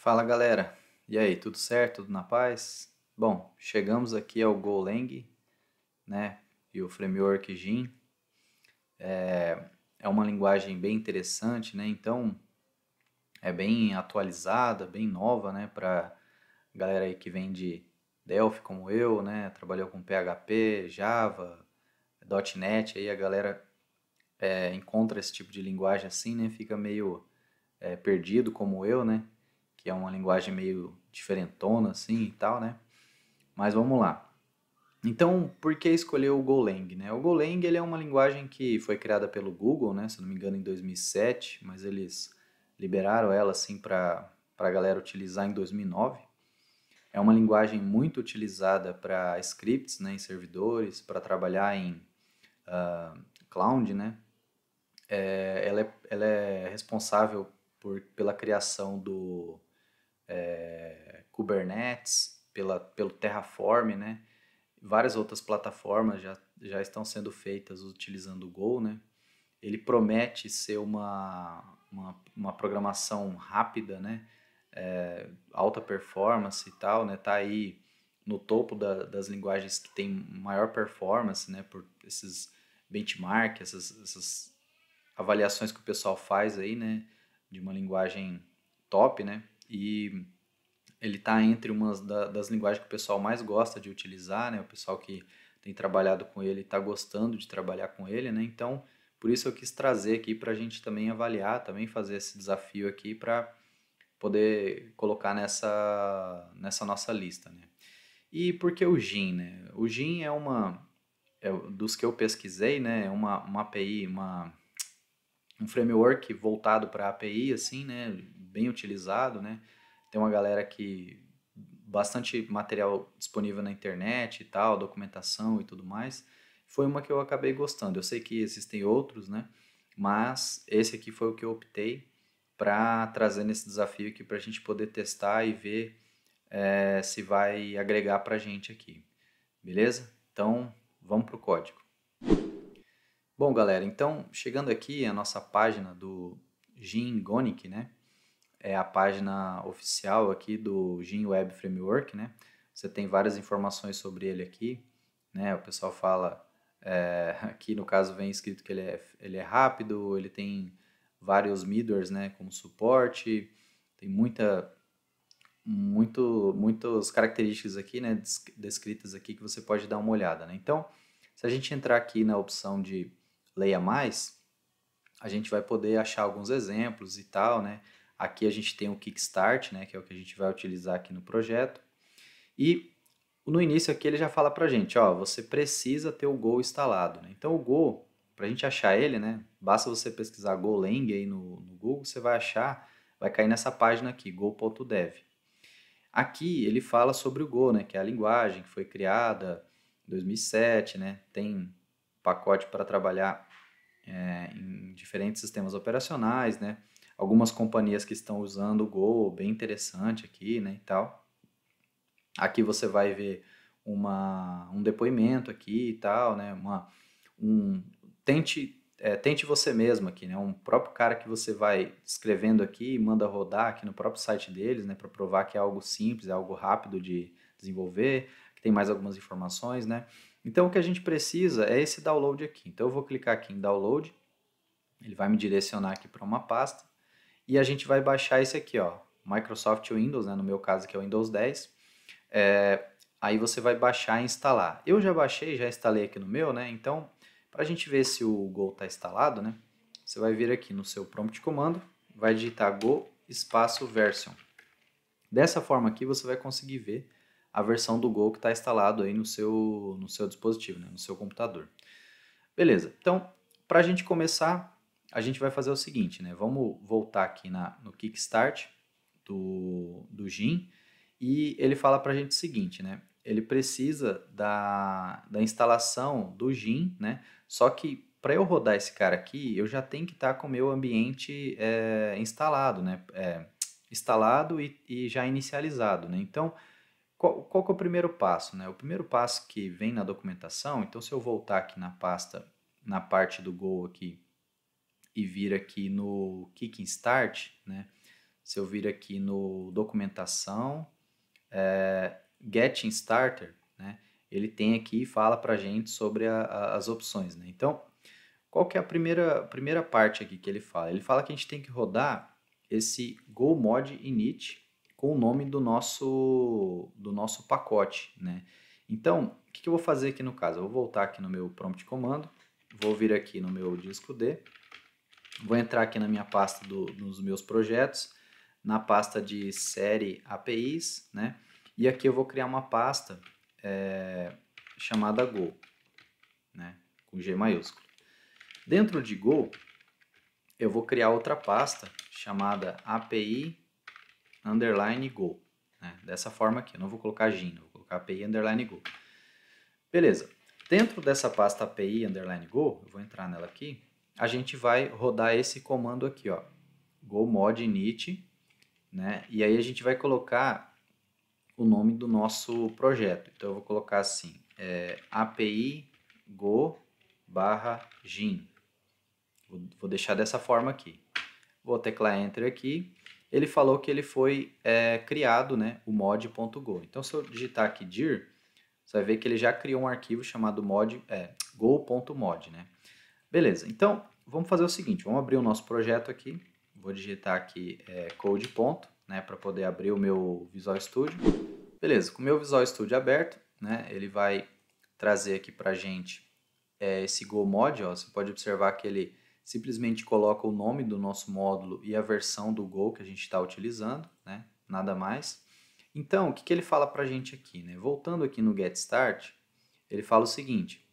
Fala galera, e aí, tudo certo? Tudo na paz? Bom, chegamos aqui ao Golang, né? E o framework Gin é uma linguagem bem interessante, né? Então é bem atualizada, bem nova, né? Para galera aí que vem de Delphi como eu, né? Trabalhou com PHP, Java, .NET, aí a galera encontra esse tipo de linguagem assim, né? Fica meio perdido como eu, né? Que é uma linguagem meio diferentona assim e tal, né? Mas vamos lá. Então, por que escolher o Golang, né? O Golang ele é uma linguagem que foi criada pelo Google, né? Se não me engano, em 2007, mas eles liberaram ela assim para a galera utilizar em 2009. É uma linguagem muito utilizada para scripts, né, em servidores, para trabalhar em cloud, né? Ela é responsável pela criação do Kubernetes, pelo Terraform, né? Várias outras plataformas já estão sendo feitas utilizando o Go, né? Ele promete ser uma programação rápida, né? Alta performance e tal, né? Tá aí no topo das linguagens que tem maior performance, né? Por esses benchmark, essas avaliações que o pessoal faz aí, né? De uma linguagem top, né? E ele está entre umas das linguagens que o pessoal mais gosta de utilizar, né? O pessoal que tem trabalhado com ele está gostando de trabalhar com ele, né? Então, por isso eu quis trazer aqui para a gente também avaliar, também fazer esse desafio aqui para poder colocar nessa nossa lista, né? E por que o Gin, né? O Gin dos que eu pesquisei, né? É uma API, um framework voltado para API, assim, né? Bem utilizado, né? Tem uma galera que bastante material disponível na internet e tal, documentação e tudo mais. Foi uma que eu acabei gostando. Eu sei que existem outros, né? Mas esse aqui foi o que eu optei para trazer nesse desafio aqui para a gente poder testar e ver se vai agregar para a gente aqui. Beleza? Então, vamos para o código. Bom, galera, então chegando aqui a nossa página do Gingonic, né? É a página oficial aqui do Gin Web Framework, né? Você tem várias informações sobre ele aqui, né? O pessoal fala, aqui no caso vem escrito que ele é rápido, ele tem vários middlewares, né? Como suporte, tem muitas características aqui, né? Descritas aqui que você pode dar uma olhada, né? Então, se a gente entrar aqui na opção de Leia Mais, a gente vai poder achar alguns exemplos e tal, né? Aqui a gente tem o Kickstart, né? Que é o que a gente vai utilizar aqui no projeto. E no início aqui ele já fala pra gente, ó, você precisa ter o Go instalado, né? Então o Go, pra gente achar ele, né? Basta você pesquisar Golang aí no Google, você vai achar, vai cair nessa página aqui, go.dev. Aqui ele fala sobre o Go, né? Que é a linguagem que foi criada em 2007, né? Tem pacote para trabalhar em diferentes sistemas operacionais, né? Algumas companhias que estão usando o Go, bem interessante aqui, né, e tal. Aqui você vai ver um depoimento aqui e tal, né? Um, tente você mesmo aqui, né? Um próprio cara que você vai escrevendo aqui e manda rodar aqui no próprio site deles, né? Para provar que é algo simples, é algo rápido de desenvolver, que tem mais algumas informações, né? Então o que a gente precisa é esse download aqui. Então eu vou clicar aqui em download, ele vai me direcionar aqui para uma pasta e a gente vai baixar esse aqui, ó, Microsoft Windows, né? No meu caso aqui é o Windows 10. Aí você vai baixar e instalar. Eu já baixei, já instalei aqui no meu, né? Então, para a gente ver se o Go está instalado, né? Você vai vir aqui no seu prompt de comando, vai digitar Go espaço version. Dessa forma aqui você vai conseguir ver a versão do Go que está instalado aí no seu dispositivo, né? No seu computador. Beleza, então para a gente começar, a gente vai fazer o seguinte, né? Vamos voltar aqui no Kickstart do Gin e ele fala para a gente o seguinte, né? Ele precisa da instalação do Gin, né? Só que para eu rodar esse cara aqui, eu já tenho que estar com o meu ambiente instalado, né? Instalado e já inicializado, né? Então, qual que é o primeiro passo, né? O primeiro passo que vem na documentação, então se eu voltar aqui na pasta, na parte do Go aqui e vir aqui no Kick Start, né? se eu vir aqui no documentação, Getting Starter, né, ele tem aqui e fala para a gente sobre as opções, né? Então, qual que é a primeira parte aqui que ele fala? Ele fala que a gente tem que rodar esse Go Mod Init com o nome do nosso pacote, né? Então, o que eu vou fazer aqui no caso? Eu vou voltar aqui no meu prompt comando, vou vir aqui no meu disco D, vou entrar aqui na minha pasta nos meus projetos, na pasta de série APIs, né? E aqui eu vou criar uma pasta chamada Go, né? Com G maiúsculo. Dentro de Go, eu vou criar outra pasta chamada API underline Go, né? Dessa forma aqui, eu não vou colocar Gin, vou colocar API underline Go. Beleza. Dentro dessa pasta API underline Go, eu vou entrar nela aqui, a gente vai rodar esse comando aqui, ó, go mod init, né? E aí a gente vai colocar o nome do nosso projeto. Então eu vou colocar assim, API go barra gin. Vou deixar dessa forma aqui. Vou teclar Enter aqui. Ele falou que ele foi criado, né, o mod.go. Então se eu digitar aqui dir, você vai ver que ele já criou um arquivo chamado go.mod, né? Beleza, então vamos fazer o seguinte, vamos abrir o nosso projeto aqui. Vou digitar aqui code ponto, né, para poder abrir o meu Visual Studio. Beleza, com o meu Visual Studio aberto, né, ele vai trazer aqui para a gente esse Go Mod. Ó, você pode observar que ele simplesmente coloca o nome do nosso módulo e a versão do Go que a gente está utilizando, né, nada mais. Então, o que ele fala para a gente aqui? Né? Voltando aqui no Get Start, ele fala o seguinte,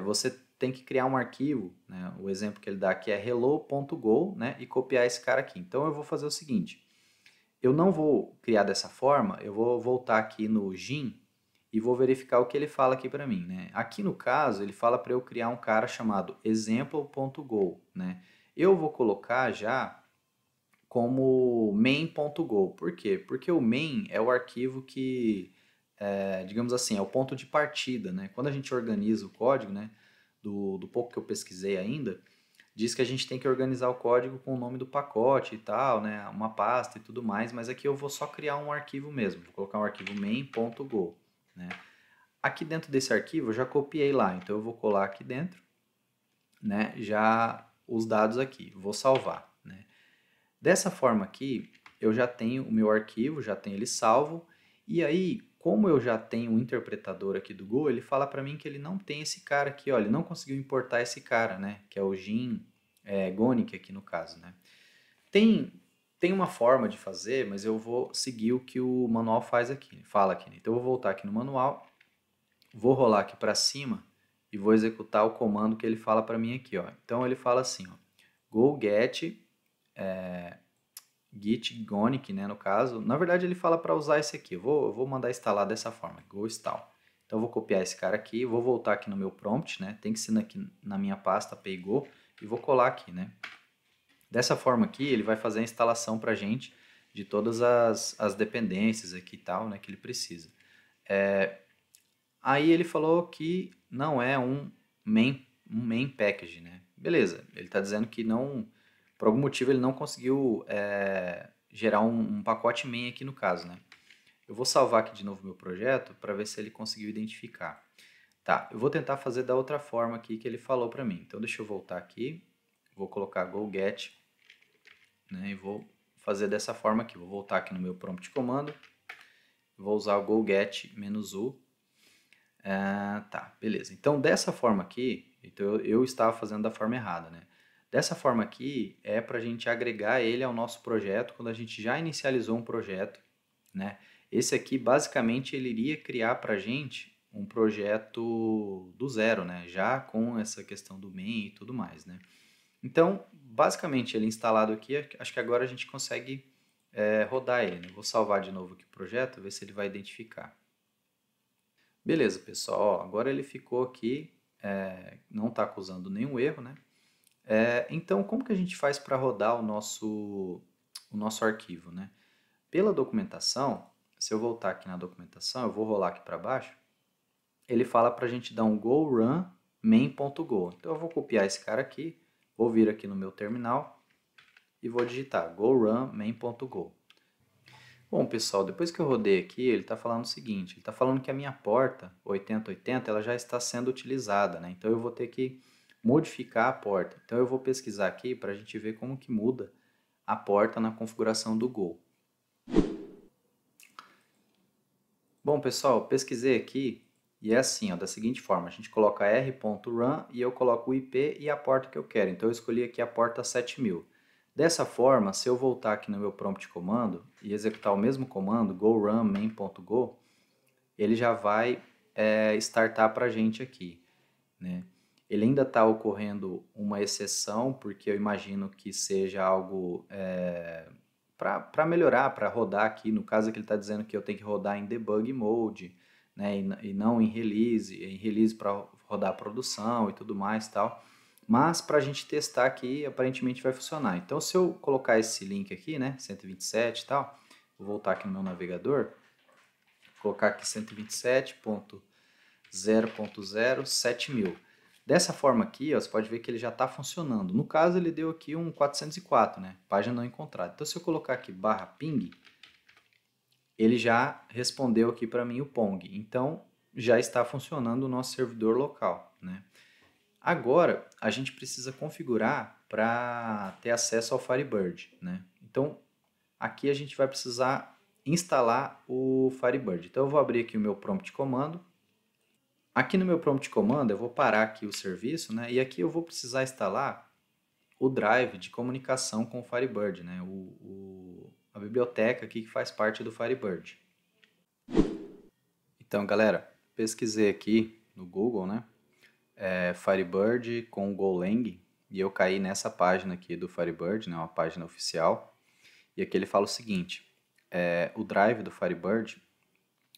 você tem que criar um arquivo, né? O exemplo que ele dá aqui é hello.go, né? E copiar esse cara aqui. Então eu vou fazer o seguinte, eu não vou criar dessa forma, eu vou voltar aqui no Gin e vou verificar o que ele fala aqui para mim. Né? Aqui no caso, ele fala para eu criar um cara chamado example.go. Né? Eu vou colocar já como main.go. Por quê? Porque o main é o arquivo que, digamos assim, é o ponto de partida. Né? Quando a gente organiza o código, né, do pouco que eu pesquisei ainda, diz que a gente tem que organizar o código com o nome do pacote e tal, né, uma pasta e tudo mais, mas aqui eu vou só criar um arquivo mesmo, vou colocar um arquivo main.go. Né? Aqui dentro desse arquivo eu já copiei lá, então eu vou colar aqui dentro, né, já os dados aqui, vou salvar. Né? Dessa forma aqui, eu já tenho o meu arquivo, já tenho ele salvo, e aí, como eu já tenho o interpretador aqui do Go, ele fala para mim que ele não tem esse cara aqui, ó, ele não conseguiu importar esse cara, né, que é o Gin Gonic aqui no caso, né. Tem uma forma de fazer, mas eu vou seguir o que o manual faz aqui, fala aqui. Né? Então eu vou voltar aqui no manual, vou rolar aqui para cima e vou executar o comando que ele fala para mim aqui, ó. Então ele fala assim, ó, go get git gonic, né, no caso. Na verdade ele fala para usar esse aqui. Eu vou mandar instalar dessa forma, go install. Então eu vou copiar esse cara aqui, vou voltar aqui no meu prompt, né, tem que ser aqui na minha pasta paygo e vou colar aqui, né. Dessa forma aqui ele vai fazer a instalação para a gente de todas as dependências aqui e tal, né, que ele precisa. Aí ele falou que não é um main package, né? Beleza, ele está dizendo que não, por algum motivo ele não conseguiu gerar um pacote main aqui no caso, né? Eu vou salvar aqui de novo meu projeto para ver se ele conseguiu identificar. Tá, eu vou tentar fazer da outra forma aqui que ele falou para mim. Então deixa eu voltar aqui, vou colocar go get, né? E vou fazer dessa forma aqui. Vou voltar aqui no meu prompt comando, vou usar o go get -u. Tá, beleza. Então, dessa forma aqui, então eu estava fazendo da forma errada, né? Dessa forma aqui, é para a gente agregar ele ao nosso projeto quando a gente já inicializou um projeto, né? Esse aqui, basicamente, ele iria criar para a gente um projeto do zero, né? Já com essa questão do main e tudo mais, né? Então, basicamente, ele instalado aqui, acho que agora a gente consegue rodar ele, né? Vou salvar de novo aqui o projeto, ver se ele vai identificar. Beleza, pessoal, ó, agora ele ficou aqui, não está acusando nenhum erro, né? Então, como que a gente faz para rodar o nosso arquivo, né? Pela documentação, se eu voltar aqui na documentação, eu vou rolar aqui para baixo, ele fala para a gente dar um go run main.go. Então eu vou copiar esse cara aqui, vou vir aqui no meu terminal, e vou digitar go run main.go. Bom, pessoal, depois que eu rodei aqui, ele está falando o seguinte, ele está falando que a minha porta 8080 ela já está sendo utilizada, né? Então eu vou ter que modificar a porta. Então eu vou pesquisar aqui para a gente ver como que muda a porta na configuração do Go. Bom, pessoal, pesquisei aqui e é assim, ó, da seguinte forma, a gente coloca r.run e eu coloco o IP e a porta que eu quero. Então eu escolhi aqui a porta 7000. Dessa forma, se eu voltar aqui no meu prompt comando e executar o mesmo comando, go run main.go, ele já vai startar para a gente aqui, né? Ele ainda está ocorrendo uma exceção, porque eu imagino que seja algo para melhorar, para rodar aqui. No caso aqui ele está dizendo que eu tenho que rodar em debug mode, né? E não em release para rodar a produção e tudo mais e tal. Mas para a gente testar aqui, aparentemente vai funcionar. Então se eu colocar esse link aqui, né, 127 e tal, vou voltar aqui no meu navegador, colocar aqui 127.0.0.7000. Dessa forma aqui, ó, você pode ver que ele já está funcionando. No caso, ele deu aqui um 404, né? Página não encontrada. Então, se eu colocar aqui /ping, ele já respondeu aqui para mim o Pong. Então, já está funcionando o nosso servidor local, né? Agora, a gente precisa configurar para ter acesso ao Firebird, né? Então, aqui a gente vai precisar instalar o Firebird. Então, eu vou abrir aqui o meu prompt comando. Aqui no meu prompt comando eu vou parar aqui o serviço, né? E aqui eu vou precisar instalar o drive de comunicação com o Firebird, né? A biblioteca aqui que faz parte do Firebird. Então, galera, pesquisei aqui no Google, né? Firebird com Golang e eu caí nessa página aqui do Firebird, né? Uma página oficial. E aqui ele fala o seguinte: o drive do Firebird,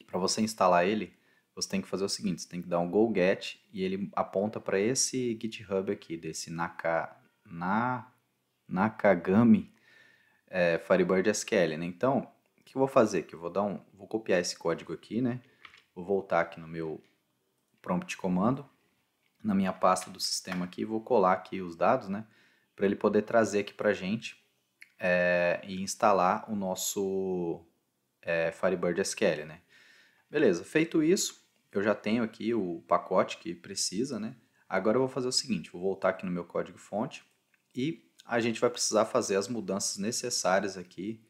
para você instalar ele, você tem que fazer o seguinte, você tem que dar um go get e ele aponta para esse GitHub aqui, desse Nakagami Firebird SQL, né? Então, o que eu vou fazer aqui? Vou copiar esse código aqui, né? Vou voltar aqui no meu prompt comando, na minha pasta do sistema aqui, vou colar aqui os dados, né? Para ele poder trazer aqui para a gente e instalar o nosso Firebird SQL, né? Beleza, feito isso, eu já tenho aqui o pacote que precisa, né? Agora eu vou fazer o seguinte, vou voltar aqui no meu código fonte e a gente vai precisar fazer as mudanças necessárias aqui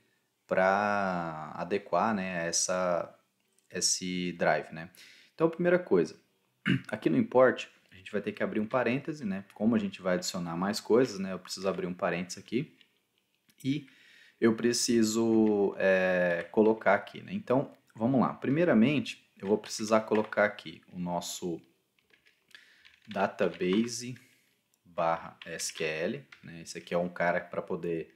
para adequar, né, esse drive, né? Então, a primeira coisa, aqui no import, a gente vai ter que abrir um parêntese, né? Como a gente vai adicionar mais coisas, né? Eu preciso abrir um parêntese aqui e eu preciso colocar aqui, né? Então, vamos lá. Primeiramente, eu vou precisar colocar aqui o nosso database /SQL, né? Esse aqui é um cara para poder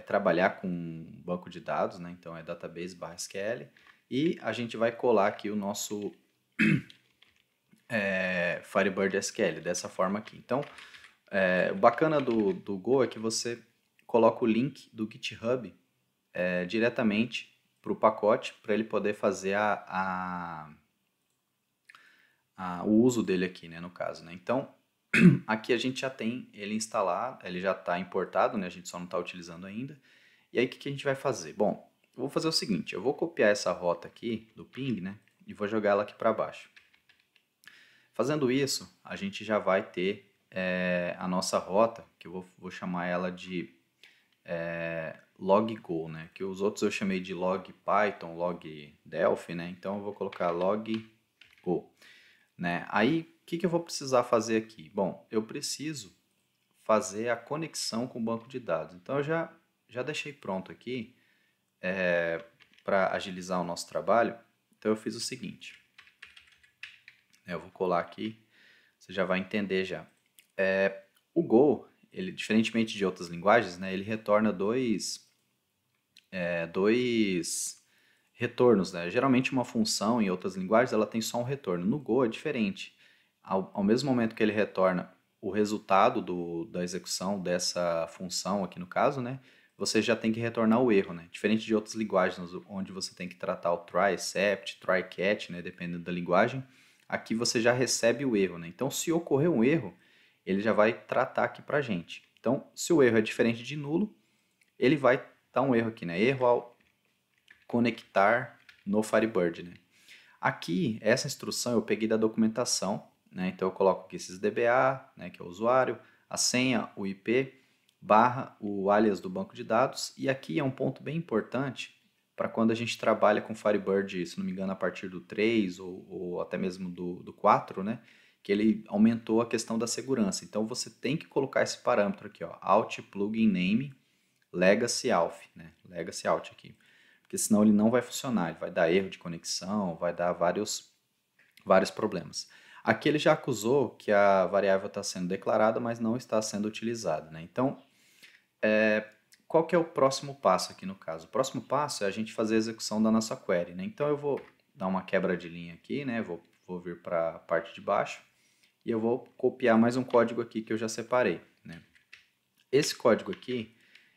trabalhar com banco de dados, né? Então é database /SQL e a gente vai colar aqui o nosso Firebird SQL dessa forma aqui. Então, o bacana do Go é que você coloca o link do GitHub diretamente para o pacote para ele poder fazer o uso dele aqui, né, no caso, né? Então, aqui a gente já tem ele instalado, ele já está importado, né? A gente só não está utilizando ainda. E aí, o que a gente vai fazer? Bom, eu vou fazer o seguinte, eu vou copiar essa rota aqui do ping, né? E vou jogar ela aqui para baixo. Fazendo isso, a gente já vai ter a nossa rota, que eu vou chamar ela de log-go, né? Que os outros eu chamei de log Python, log Delphi, né? Então eu vou colocar log-go, né? Aí, o que eu vou precisar fazer aqui? Bom, eu preciso fazer a conexão com o banco de dados. Então eu já deixei pronto aqui para agilizar o nosso trabalho. Então eu fiz o seguinte. Eu vou colar aqui, você já vai entender já. O Go, ele, diferentemente de outras linguagens, né, ele retorna dois retornos, né? Geralmente uma função em outras linguagens ela tem só um retorno. No Go é diferente. Ao mesmo momento que ele retorna o resultado da execução dessa função aqui no caso, né? Você já tem que retornar o erro, né? Diferente de outras linguagens onde você tem que tratar o try, except, try, catch, né? Dependendo da linguagem. Aqui você já recebe o erro, né? Então, se ocorrer um erro, ele já vai tratar aqui pra gente. Então, se o erro é diferente de nulo, ele vai dar um erro aqui, né? Erro ao conectar no Firebird, né? Aqui, essa instrução eu peguei da documentação, né? Então eu coloco aqui esses DBA, né, que é o usuário, a senha, o IP, barra o alias do banco de dados, e aqui é um ponto bem importante para quando a gente trabalha com Firebird, se não me engano, a partir do 3 ou até mesmo do 4, né? Que ele aumentou a questão da segurança. Então você tem que colocar esse parâmetro aqui, ó, alt plugin name legacy auth, né? Legacy auth aqui. Porque senão ele não vai funcionar, ele vai dar erro de conexão, vai dar vários problemas. Aqui ele já acusou que a variável está sendo declarada, mas não está sendo utilizada, né? Então, qual que é o próximo passo aqui no caso? O próximo passo é a gente fazer a execução da nossa query, né? Então eu vou dar uma quebra de linha aqui, né? Vou vir para a parte de baixo e eu vou copiar mais um código aqui que eu já separei, né? Esse código aqui,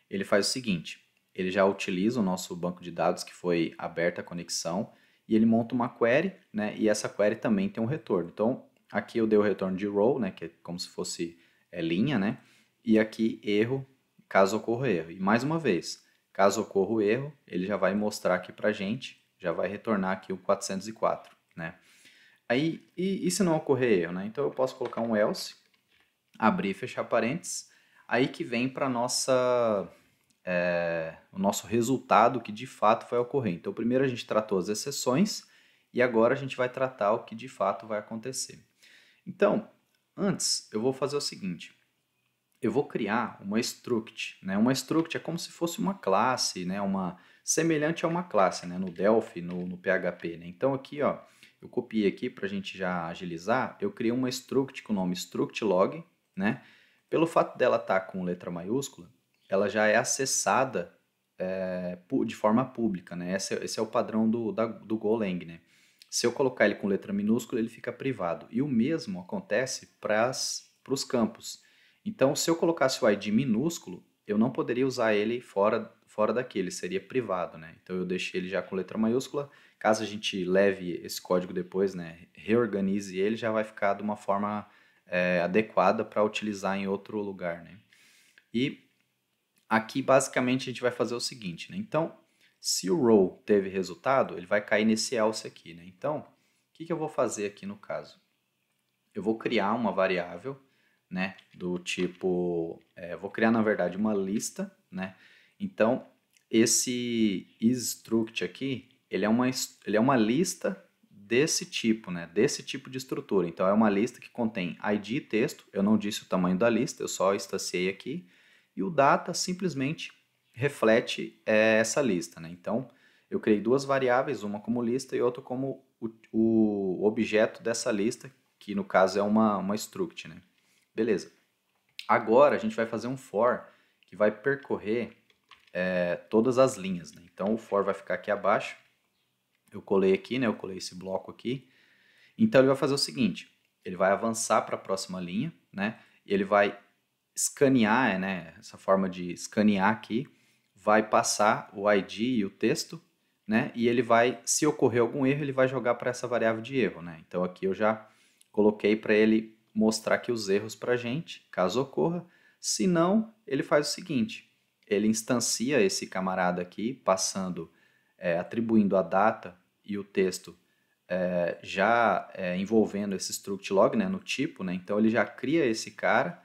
ele faz o seguinte, ele já utiliza o nosso banco de dados que foi aberta a conexão e ele monta uma query, né? E essa query também tem um retorno. Então, aqui eu dei o retorno de row, né? Que é como se fosse linha, né? E aqui erro, caso ocorra erro. E mais uma vez, caso ocorra o erro, ele já vai mostrar aqui pra gente, já vai retornar aqui o 404, né? Aí, e se não ocorrer erro, né? Então eu posso colocar um else, abrir e fechar parênteses, aí que vem para o nosso resultado que de fato vai ocorrer. Então primeiro a gente tratou as exceções e agora a gente vai tratar o que de fato vai acontecer. Então, antes eu vou fazer o seguinte, eu vou criar uma struct, né? Uma struct é como se fosse uma classe, né? Semelhante a uma classe, né? No Delphi, no PHP, né? Então aqui, ó, eu copiei aqui para a gente já agilizar, eu criei uma struct com o nome struct_log, né? Pelo fato dela estar com letra maiúscula, ela já é acessada de forma pública, né? Esse é o padrão do Golang, né? Se eu colocar ele com letra minúscula, ele fica privado. E o mesmo acontece para os campos. Então, se eu colocasse o ID minúsculo, eu não poderia usar ele fora daqui, ele seria privado, né? Então eu deixei ele já com letra maiúscula. Caso a gente leve esse código depois, né, reorganize ele, já vai ficar de uma forma adequada para utilizar em outro lugar, né? E aqui basicamente a gente vai fazer o seguinte, né? Então, se o row teve resultado, ele vai cair nesse else aqui, né? Então, o que eu vou fazer aqui no caso? Eu vou criar uma variável, né, do tipo, vou criar na verdade uma lista, né? Então, esse isStruct aqui, ele é uma lista desse tipo, né? Desse tipo de estrutura. Então, é uma lista que contém ID e texto. Eu não disse o tamanho da lista, eu só instanciei aqui. E o data simplesmente reflete essa lista, né? Então, eu criei duas variáveis, uma como lista e outra como o objeto dessa lista, que no caso é uma struct, né? Beleza. Agora a gente vai fazer um for que vai percorrer todas as linhas, né? Então o for vai ficar aqui abaixo. Eu colei aqui, né? Eu colei esse bloco aqui. Então ele vai fazer o seguinte: ele vai avançar para a próxima linha, né? E ele vai escanear, né? Essa forma de escanear aqui, vai passar o ID e o texto, né? E ele vai, se ocorrer algum erro, ele vai jogar para essa variável de erro, né? Então aqui eu já coloquei para ele mostrar aqui os erros para a gente, caso ocorra. Se não, ele faz o seguinte: ele instancia esse camarada aqui, passando, atribuindo a data e o texto já envolvendo esse struct log, né, no tipo, né? Então ele já cria esse cara,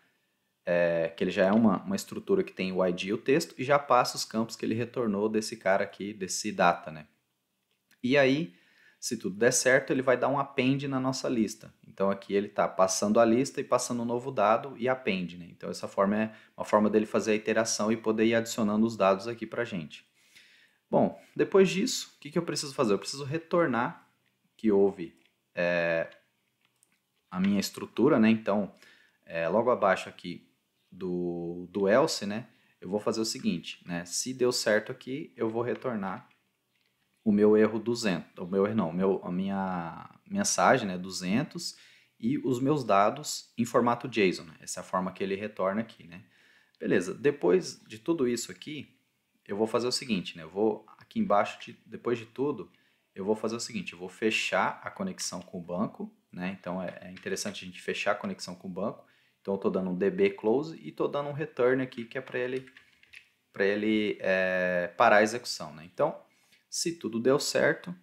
que ele já é uma estrutura que tem o ID e o texto, e já passa os campos que ele retornou desse cara aqui, desse data, né? E aí, se tudo der certo, ele vai dar um append na nossa lista. Então aqui ele está passando a lista e passando um novo dado e append, né? Então essa forma é uma forma dele fazer a iteração e poder ir adicionando os dados aqui para a gente. Bom, depois disso, o que eu preciso fazer? Eu preciso retornar que houve a minha estrutura, né? Então, logo abaixo aqui do else, né? Eu vou fazer o seguinte, né? Se deu certo aqui, eu vou retornar o meu erro 200, o meu erro não, a minha mensagem, né, 200 e os meus dados em formato JSON, né? Essa é a forma que ele retorna aqui, né? Beleza, depois de tudo isso aqui, eu vou fazer o seguinte, né? Eu vou aqui embaixo, depois de tudo, eu vou fazer o seguinte, eu vou fechar a conexão com o banco, né? Então é interessante a gente fechar a conexão com o banco. Então eu estou dando um db close e estou dando um return aqui que é para ele para ele parar a execução, né? Então, se tudo deu certo,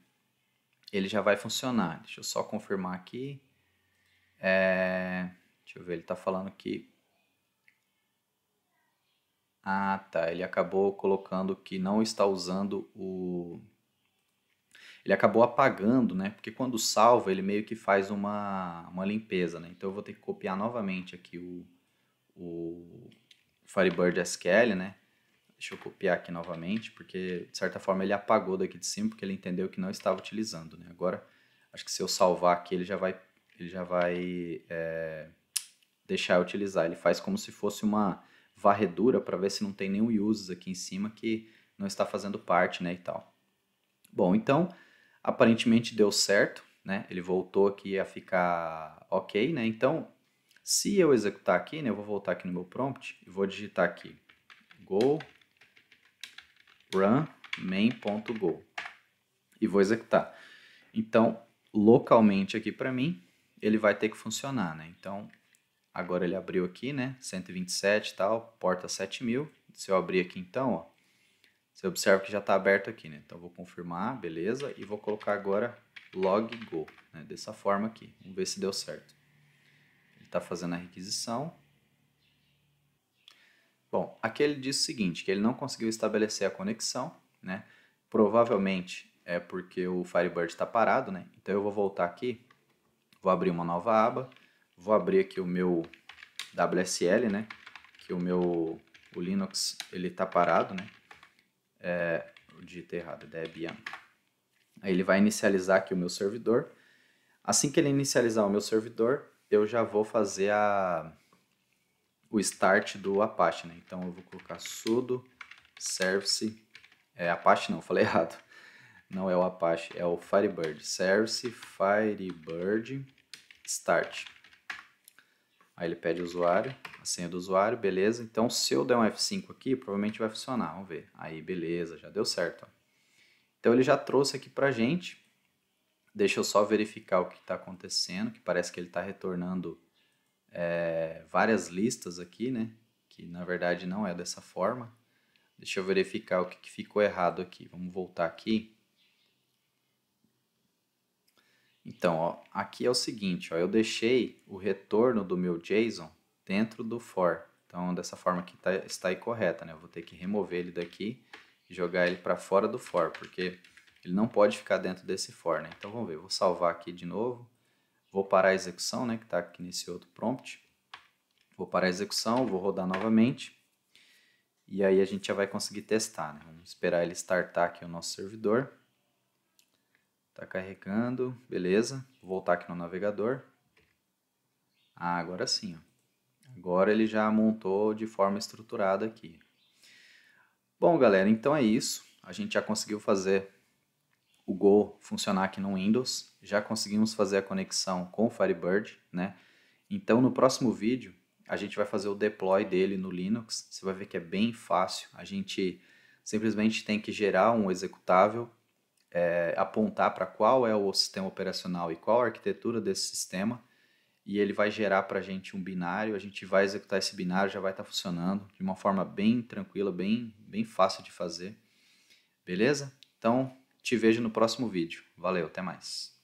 ele já vai funcionar. Deixa eu só confirmar aqui. Deixa eu ver, ele está falando que... Ah, tá, ele acabou colocando que não está usando o... Ele acabou apagando, né? Porque quando salva, ele meio que faz uma limpeza, né? Então eu vou ter que copiar novamente aqui o Firebird SQL, né? Deixa eu copiar aqui novamente, porque de certa forma ele apagou daqui de cima, porque ele entendeu que não estava utilizando, né? Agora, acho que se eu salvar aqui, ele já vai deixar eu utilizar. Ele faz como se fosse uma varredura para ver se não tem nenhum uses aqui em cima que não está fazendo parte, né, e tal. Bom, então, aparentemente deu certo, né? Ele voltou aqui a ficar ok, né? Então, se eu executar aqui, né, eu vou voltar aqui no meu prompt e vou digitar aqui go run main.go e vou executar. Então, localmente aqui para mim, ele vai ter que funcionar, né? Então, agora ele abriu aqui, né? 127 e tal, porta 7000. Se eu abrir aqui então, ó, você observa que já está aberto aqui, né? Então, vou confirmar, beleza, e vou colocar agora log go, né? Dessa forma aqui. Vamos ver se deu certo. Ele está fazendo a requisição. Bom, aqui ele diz o seguinte, que ele não conseguiu estabelecer a conexão, né? Provavelmente é porque o Firebird está parado, né? Então eu vou voltar aqui, vou abrir uma nova aba, vou abrir aqui o meu WSL, né? Que o Linux ele está parado, né? Eu digitei errado, Debian. Aí ele vai inicializar aqui o meu servidor. Assim que ele inicializar o meu servidor, eu já vou fazer o start do Apache, né? Então eu vou colocar sudo service, Apache não, falei errado. Não é o Apache, é o Firebird. Service Firebird start. Aí ele pede o usuário, a senha do usuário, beleza. Então se eu der um F5 aqui, provavelmente vai funcionar, vamos ver. Aí beleza, já deu certo. Ó. Então ele já trouxe aqui pra gente. Deixa eu só verificar o que está acontecendo, que parece que ele está retornando várias listas aqui, né? Que na verdade não é dessa forma. Deixa eu verificar o que ficou errado aqui. Vamos voltar aqui. Então, ó, aqui é o seguinte, ó, eu deixei o retorno do meu JSON dentro do for. Então, dessa forma aqui está correta, né? Eu vou ter que remover ele daqui e jogar ele para fora do for, porque ele não pode ficar dentro desse for, né? Então, vamos ver, eu vou salvar aqui de novo. Vou parar a execução, né, que está aqui nesse outro prompt. Vou parar a execução, vou rodar novamente. E aí a gente já vai conseguir testar, né? Vamos esperar ele startar aqui o nosso servidor. Tá carregando, beleza. Vou voltar aqui no navegador. Ah, agora sim, ó. Agora ele já montou de forma estruturada aqui. Bom, galera, então é isso. A gente já conseguiu fazer o Go funcionar aqui no Windows. Já conseguimos fazer a conexão com o Firebird, né? Então no próximo vídeo a gente vai fazer o deploy dele no Linux. Você vai ver que é bem fácil. A gente simplesmente tem que gerar um executável, apontar para qual é o sistema operacional e qual a arquitetura desse sistema, e ele vai gerar para a gente um binário, a gente vai executar esse binário, já vai estar funcionando de uma forma bem tranquila, bem fácil de fazer. Beleza? Então, te vejo no próximo vídeo. Valeu, até mais.